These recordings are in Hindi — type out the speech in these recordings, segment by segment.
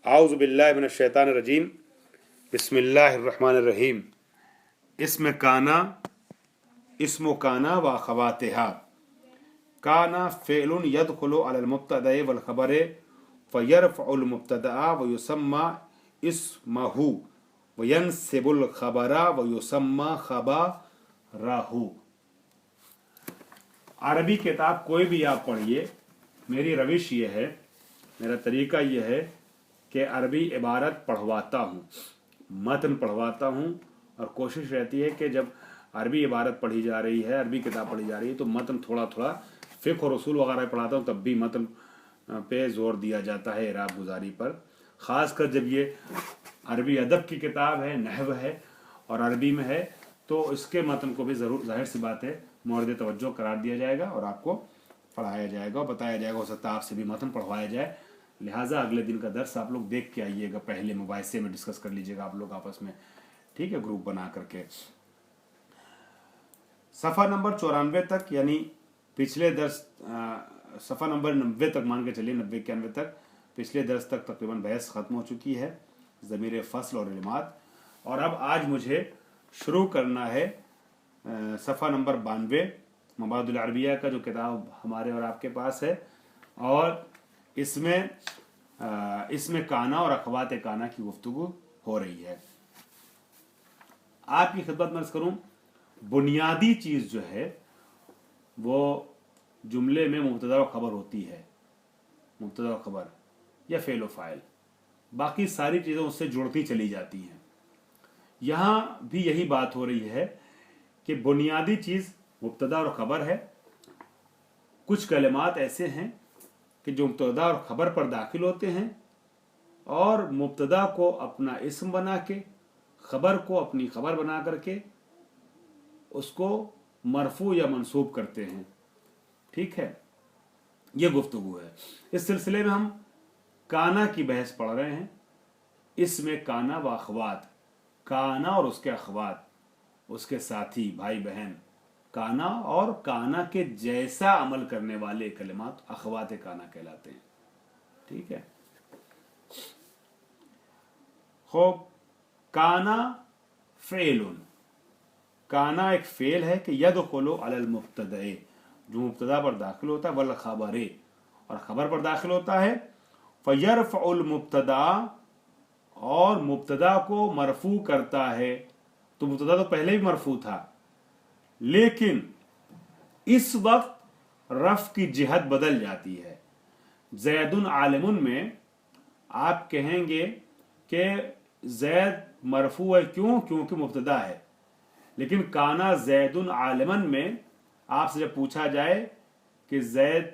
आउज़ु बिल्लाहि मिनश शैतानिर रजीम। बिस्मिल्लाहिर रहमानिर रहीम। इस्मु काना व अख़वातिहा। काना फ़िअलुन यदख़ुलु अलल मुब्तदाइ वल ख़बरि फ़यरफ़उल मुब्तदा व युसम्मा इस्महु व यनसिबुल ख़बरा व युसम्मा ख़बरहु। अरबी किताब कोई भी आप पढ़िए, मेरी रविश ये है, मेरा तरीका ये है कि अरबी इबारत पढ़वाता हूँ, मतन पढ़वाता हूँ, और कोशिश रहती है कि जब अरबी इबारत पढ़ी जा रही है, अरबी किताब पढ़ी जा रही है, तो मतन थोड़ा थोड़ा फ़िक़्ह और उसूल वगैरह पढ़ाता हूँ, तब भी मतन पे ज़ोर दिया जाता है इराब गुजारी पर। ख़ासकर जब ये अरबी अदब की किताब है, नहव है और अरबी में है, तो इसके मतन को भी ज़रूर, जाहिर सी बात है, मौरद तवज्जो करार दिया जाएगा और आपको पढ़ाया जाएगा और बताया जाएगा। हो सकता है आपसे भी मतन पढ़वाया जाए, लिहाजा अगले दिन का दर्स आप लोग देख के आइएगा, पहले मुबाहिसे में डिस्कस कर लीजिएगा आप लोग आपस में, ठीक है, ग्रुप बना करके। सफ़ा नंबर 94 तक, यानी पिछले दर्स सफ़ा नंबर 90 तक मान के चलिए, 90-91 तक पिछले दर्स तक तकरीबन बहस ख़त्म हो चुकी है, ज़मीर फ़स्ल और इल्मात। और अब आज मुझे शुरू करना है सफ़ा नंबर 92 मबादुल अरबिया का, जो किताब हमारे और आपके पास है, और इसमें काना और अख़वात काना की गुफ्तगू हो रही है। आपकी खिदमत में अर्ज़ करूँ, बुनियादी चीज़ जो है वो जुमले में मुब्तदा व खबर होती है, मुब्तदा व खबर या फ़ेल व फ़ाइल, बाकी सारी चीज़ें उससे जुड़ती चली जाती हैं। यहाँ भी यही बात हो रही है कि बुनियादी चीज़ मुब्तदा और खबर है। कुछ कलिमात ऐसे हैं कि जो मुब्तदा और खबर पर दाखिल होते हैं और मुब्तदा को अपना इस्म बना के, खबर को अपनी खबर बना करके उसको मरफू या मंसूब करते हैं, ठीक है, ये गुफ्तगू है। इस सिलसिले में हम काना की बहस पढ़ रहे हैं। इसमें काना व अख़वात, काना और उसके अख़वात, उसके साथी भाई बहन, काना और काना के जैसा अमल करने वाले कलिमात अख़वात काना कहलाते हैं, ठीक है। खूब, काना फ़ेलुन, काना एक फ़ेल है कि यदख़ुलु अलल मुब्तदाए, जो मुब्तदा पर दाखिल होता है, वल ख़बरे, और ख़बर पर दाखिल होता है, फ़यरफ़उल मुब्तदा, और मुब्तदा को मरफू करता है। तो मुब्तदा तो पहले भी मरफू था, लेकिन इस वक्त रफ़ की जिहत बदल जाती है। ज़ैदुन आलिमुन में आप कहेंगे कि ज़ैद मरफू है, क्यों? क्योंकि मुब्तदा है। लेकिन काना ज़ैदुन आलिमन में आपसे जब पूछा जाए कि ज़ैद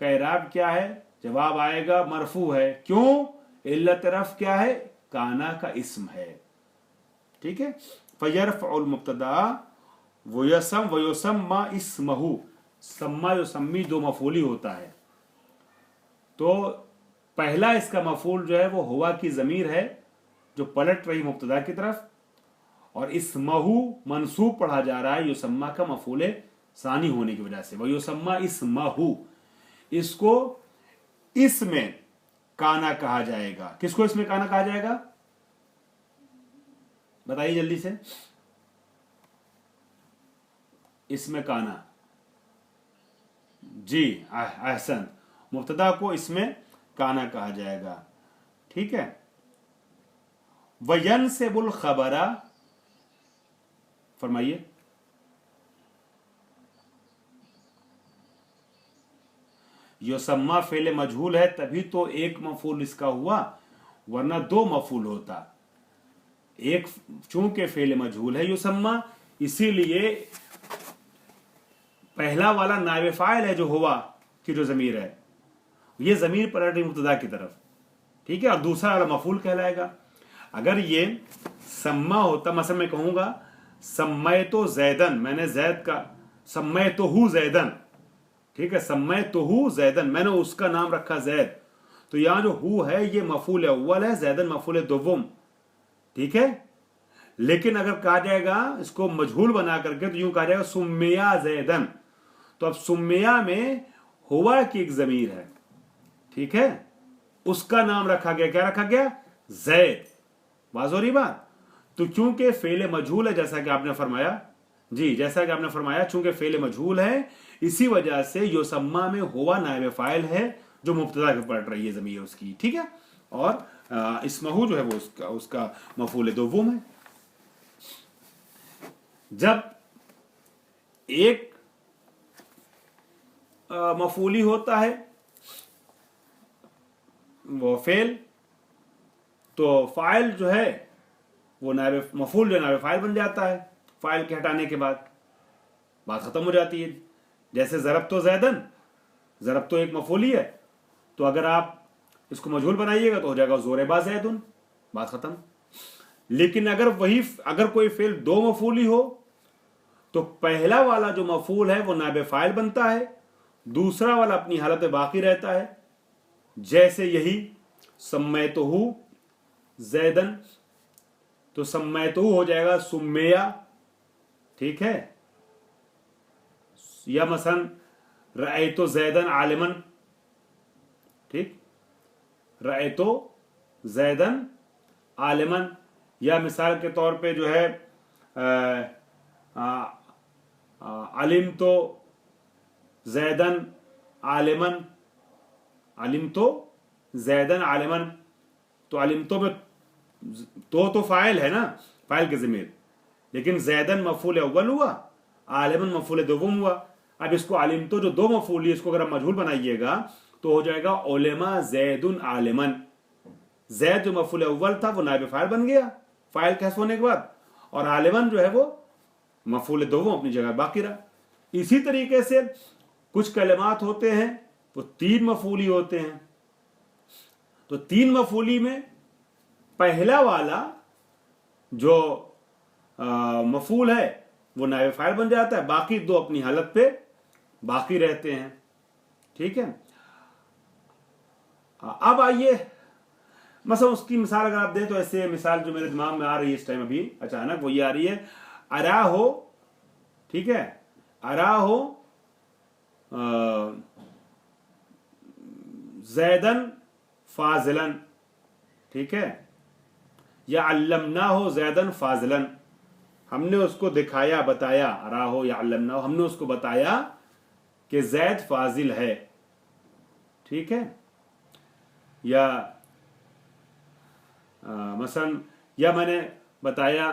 का इराब क्या है, जवाब आएगा मरफू है, क्यों? इल्लत रफ़ क्या है? काना का इस्म है, ठीक है। फ़यरफ़उल मुब्तदा वयुसम्मा इस्महु, सम्मा युसम्मी दो मफूली होता है, तो पहला इसका मफूल जो है वो हुआ की ज़मीर है जो पलट रही मुब्तदा की तरफ, और इस्महु मंसूब पढ़ा जा रहा है युसम्मा का मफूल सानी होने की वजह से। वयुसम्मा इस्महु, इसको इसमें काना कहा जाएगा। किसको इसमें काना कहा जाएगा? बताइए जल्दी से। इसमें काना, जी अहसन, मुब्तदा को इसमें काना कहा जाएगा, ठीक है। वयनसिबुल खबरा, फरमाइए। युसम्मा फेले मजहूल है, तभी तो एक मफूल इसका हुआ, वरना दो मफूल होता। एक चूंकि फेले मजहूल है युसम्मा, इसीलिए पहला वाला नायब फाइल है जो हुआ कि जो ज़मीर है, ये ज़मीर पलट रही मुब्तदा की तरफ, ठीक है, और दूसरा वाला मफूल कहलाएगा। अगर ये सम्मा होता, मसलन मैं कहूँगा सम्मै तो ज़ैदन, मैंने जैद का, सम्मै तो हूँ ज़ैदन, ठीक है, सम्मै तो हूँ ज़ैदन, मैंने उसका नाम रखा जैद, तो यहाँ जो हू है ये मफूल अव्वल है, ज़ैदन मफूल दुव्वम, ठीक है। लेकिन अगर कहा जाएगा इसको मजहूल बना करके, तो यूं कहा जाएगा सुम्मिया ज़ैदन, तो अब सुम्मिया में हुआ की एक ज़मीर है, ठीक है, उसका नाम रखा गया, क्या रखा गया? जैद। बात हो रही बात। तो क्योंकि फेले मजहूल है, जैसा कि आपने फरमाया जी, जैसा कि आपने फरमाया, चूंकि फेले मजहूल है, इसी वजह से युसम्मा में हुआ नायब फाइल है, जो मुब्तदा के पलट रही है ज़मीर उसकी, ठीक है। और इस्महू जो है वो उसका मफूल दुव्वुम है। जब एक मफूली होता है वो फेल, तो फाइल जो है वो नायब मफूल जो नायब फाइल बन जाता है फाइल के हटाने के बाद, बात खत्म हो जाती है। जैसे ज़रब तो जैदन, ज़रब तो एक मफूली है, तो अगर आप इसको मजहूल बनाइएगा तो हो जाएगा ज़ोरेबा जैदुन, बात खत्म। लेकिन अगर कोई फेल दो मफूली हो तो पहला वाला जो मफूल है वो नायब फाइल बनता है, दूसरा वाला अपनी हालत बाकी रहता है। जैसे यही सम्मैतहू जैदन, तो सम्मैतहू हो जाएगा सुम्मेया, ठीक है। या मसलन रअयतो जैदन आलिमन, ठीक, रअयतो जैदन आलिमन। या मिसाल के तौर पे जो है अलिम तो जैदन आलिमन, अलिम तो जैदन आलिमन, तो अलिम तो में तो फाइल है ना, फाइल के ज़मीर, लेकिन जैदन मफूल अव्वल हुआ, आलिमन मफूल दुव्वुम हुआ। अब इसको आलिम तो जो दो मफूल है, इसको अगर आप मजहूल बनाइएगा तो हो जाएगा उलेमा जैदुन आलिमन। जैद जो मफूल अव्वल था वो नायब फाइल बन गया फाइल के हस्फ होने के बाद, और आलिमन जो है वो मफूल दुव्वुम अपनी जगह बाकी रहा। इसी तरीके से कुछ कलिमात होते हैं वो तीन मफूली होते हैं, तो तीन मफूली में पहला वाला जो मफूल है वो नायब फाइल बन जाता है, बाकी दो अपनी हालत पे बाकी रहते हैं, ठीक है। अब आइए मसलन उसकी मिसाल अगर आप दें तो ऐसे मिसाल जो मेरे दिमाग में आ रही है इस टाइम अभी अचानक, वो ये आ रही है, अरा हो, ठीक है, अरा हो जैदन फाजिलन, ठीक है, या अल्लमना हो जैदन फाजिलन, हमने उसको दिखाया बताया, अरा हो या अल्लमना हो, हमने उसको बताया कि जैद फाजिल है, ठीक है। या मसलन या मैंने बताया,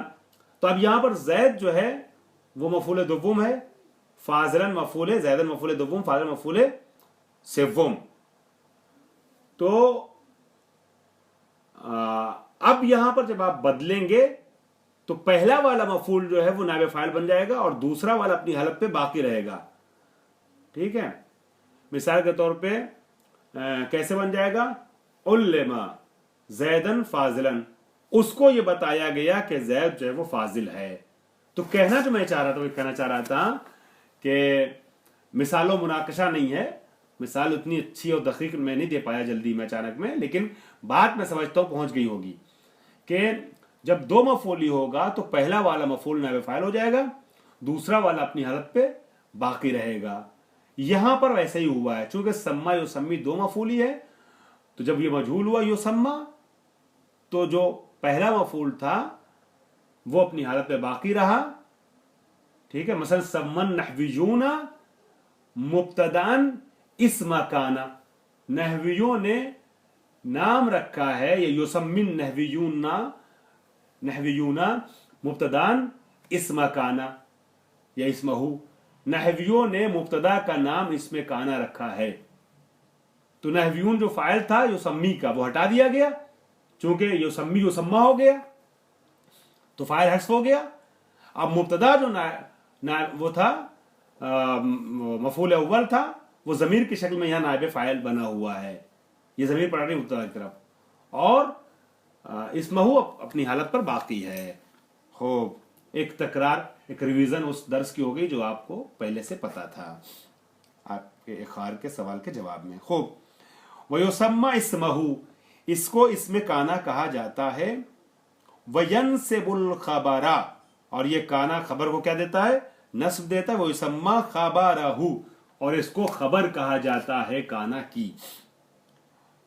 तो अब यहां पर जैद जो है वो मफूल दुव्वुम है, फाजिलन मफूल है, जैदन मफूल दुव्वुम, फाजिलन मफूल सिव्वुम। तो अब यहां पर जब आप बदलेंगे तो पहला वाला मफूल जो है वो नायब फाइल बन जाएगा और दूसरा वाला अपनी हालत पे बाकी रहेगा, ठीक है। मिसाल के तौर पे कैसे बन जाएगा, उल्लेमा जैदन फाजिलन, उसको ये बताया गया कि जैद जो है वो फाजिल है। तो कहना जो मैं चाह रहा था वो कहना चाह रहा था कि मिसालों मुनाकशा नहीं है, मिसाल उतनी अच्छी और दकीक मैं नहीं दे पाया जल्दी में अचानक में, लेकिन बात मैं समझता हूं पहुंच गई होगी कि जब दो मफूली होगा तो पहला वाला मफूल नायब फाइल हो जाएगा, दूसरा वाला अपनी हालत पे बाकी रहेगा। यहां पर वैसे ही हुआ है, चूंकि सम्मा युसम्मी दो मफूली है, तो जब ये मजहूल हुआ युसम्मा, तो जो पहला मफूल था वो अपनी हालत पे बाकी रहा, ठीक है। मसलन सम्मन नहवियूना मुब्तदान इस्म काना, नहवियों ने नाम रखा है, ये युसम्मिन नहवियूना मुब्तदान इस्म काना या इस्महू, नहवियों ने मुब्तदा का नाम इसमें काना रखा है। तो नहवियून जो फाइल था युसम्मी का वो हटा दिया गया, चूंकि युसम्मी युसम्मा हो गया तो फाइल हस्फ हो गया। अब मुब्तदा जो वो था मफूल अव्वल था, वो जमीर की शक्ल में यहां नायब फाइल बना हुआ है, ये जमीर पढ़ा रही मुब्तदा की तरफ, और इस्महू अपनी हालत पर बाकी है। हो एक तकरार, एक रिवीजन उस दर्स की हो गई जो आपको पहले से पता था आपके इखार के सवाल के जवाब में। खूब, वयुसम्मा इस्महू, इसको इसमें काना कहा जाता है। वयनसिबुल खबरा, और ये काना खबर को क्या देता है, नस्ब देता है। वयुसम्मा खबरहू, और इसको खबर कहा जाता है काना की।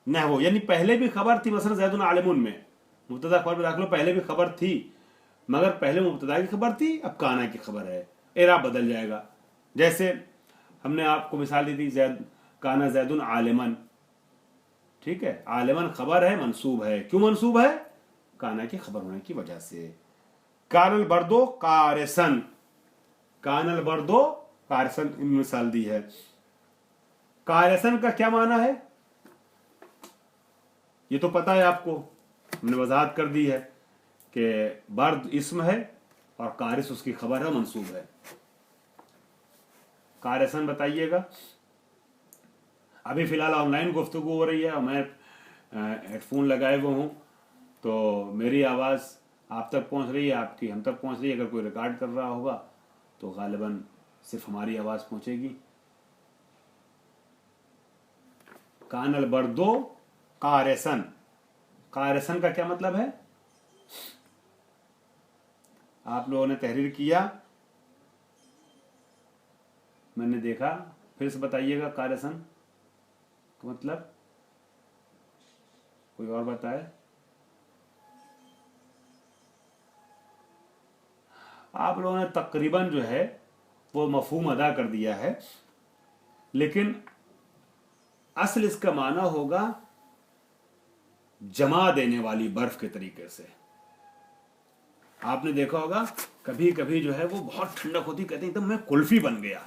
नहवो, यानी पहले भी खबर थी, मसलन ज़ैदुन आलिमुन में मुब्तदा खबर में दाखिल पहले भी खबर थी, मगर पहले मुब्तदा की खबर थी, अब काना की खबर है, एराब बदल जाएगा। जैसे हमने आपको मिसाल दी थी, काना ज़ैदुन आलिमन, ठीक है, आलिमन खबर है, मंसूब है, क्यों मंसूब है? काना की खबर होने की वजह से। कानल बर्दो कारिसन, कानल बर्दो कारिसन मिसाल दी है। कारिसन का क्या माना है ये तो पता है आपको, हमने वजाहत कर दी है कि बर्द इस्म है और कारिस उसकी खबर है, मंसूब है। कारिसन बताइएगा। अभी फिलहाल ऑनलाइन गुफ्तगू हो रही है और मैं हेडफोन लगाए हुए हूँ, तो मेरी आवाज़ आप तक पहुँच रही है, आपकी हम तक पहुँच रही है। अगर कोई रिकॉर्ड कर रहा होगा तो गालिबन सिर्फ हमारी आवाज़ पहुँचेगी। कानल बर्दो कारिसन, कारिसन का क्या मतलब है? आप लोगों ने तहरीर किया, मैंने देखा, फिर से बताइएगा कारिसन का मतलब, कोई और बताए? आप लोगों ने तकरीबन जो है वो मफहूम अदा कर दिया है, लेकिन असल इसका माना होगा जमा देने वाली बर्फ के तरीके से। आपने देखा होगा कभी कभी जो है वो बहुत ठंडक होती, कहते हैं एकदम मैं कुल्फी बन गया,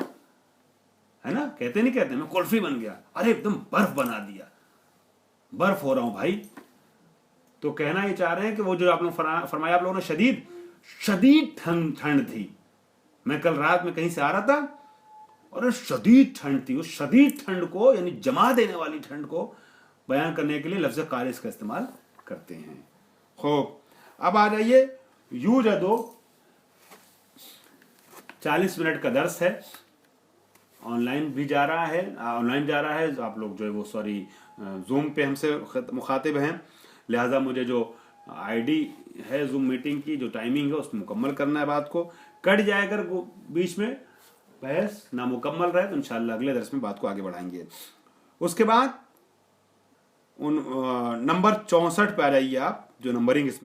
है ना, कहते नहीं कहते मैं कुल्फी बन गया, अरे एकदम बर्फ बना दिया, बर्फ हो रहा हूं भाई। तो कहना ये चाह रहे हैं कि वो जो आप लोग फरमाया आप लोगों ने, शदीद शदीद ठंड थी। मैं कल रात में कहीं से आ रहा था और शदीद ठंड थी, उस शदीद ठंड को यानी जमा देने वाली ठंड को बयान करने के लिए लफ्ज कारिस का इस्तेमाल करते हैं। खूब, अब आ जाइए यूजदो। 40 मिनट का दर्स है, ऑनलाइन भी जा रहा है, ऑनलाइन जा रहा है, आप लोग जो है वो सॉरी जूम पे हमसे मुखातिब हैं, लिहाजा मुझे जो आईडी है जूम मीटिंग की जो टाइमिंग है उसमें मुकम्मल करना है। बात को कट जाए अगर बीच में बहस नामुकम्मल रहे तो इंशाल्लाह अगले दर्स में बात को आगे बढ़ाएंगे। उसके बाद उन नंबर 64 पे आ जाइए आप, जो नंबरिंग